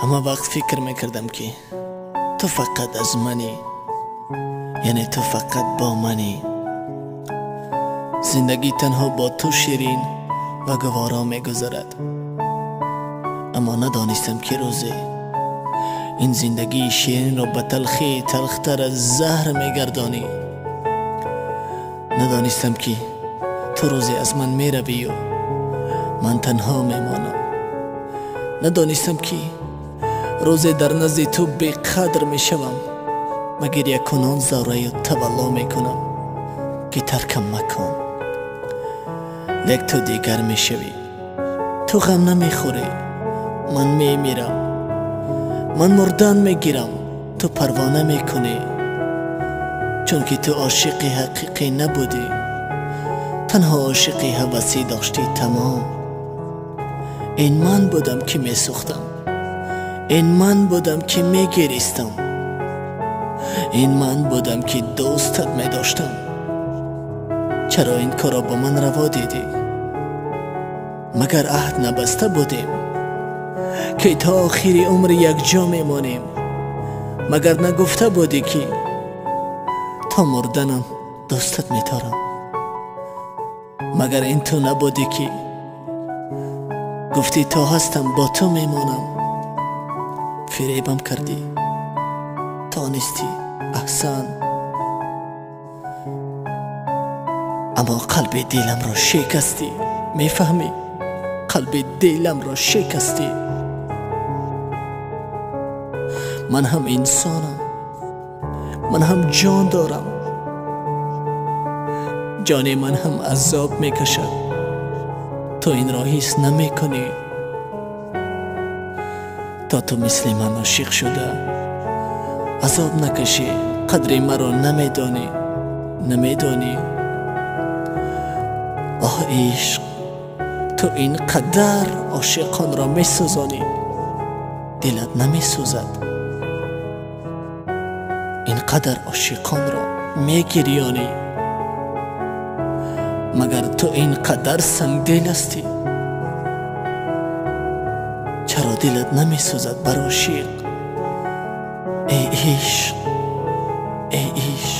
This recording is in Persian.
اما وقت فکر میکردم که تو فقط از منی، یعنی تو فقط با منی. زندگی تنها با تو شیرین و گوارا میگذرد. اما ندانستم که روزی این زندگی شیرین را به تلخی تلختر از زهر میگردانی. ندانستم که تو روزی از من میروی و من تنها میمانم. ندانستم که روزی در نزد تو بیقدر میشوم، مگر یک کنون زاره و تولا میکنم که ترکم مکن. لیک تو دیگر میشوی، تو غم نمیخوری، من میمیرم. من مردن میگیرم، تو پروانه میکنی. چون که تو عاشق حقیقی نبودی، تنها عاشق هوسی داشتی تمام. این من بودم که میسوختم، این من بودم که میگریستم، این من بودم که دوستت میداشتم. چرا این کارا با من روا دیدی؟ مگر عهد نبسته بودیم که تا آخر عمر یک جا میمانیم؟ مگر نگفته بودی که تا مردنم دوستت میتارم؟ مگر این تو نبودی که گفتی تا هستم با تو میمانم؟ فریبم کردی، تانستی، احسن. اما قلب دلم را شکستی، میفهمی؟ قلب دلم را شکستی. من هم انسانم، من هم جان دارم، جان من هم عذاب میکشد. تو این را حس نمیکنی؟ تا تو مثل من عاشق شده عذاب نکشی، قدر مرا نمیدانی، نمیدانی. آه عشق، تو این قدر عاشقان را میسوزانی، دلت نمیسوزد. این قدر عاشقان را میگریانی، مگر تو این قدر سنگ دل هستی؟ چرا دلت نمیسوزد بر عاشق؟ ای عشق، ای عشق.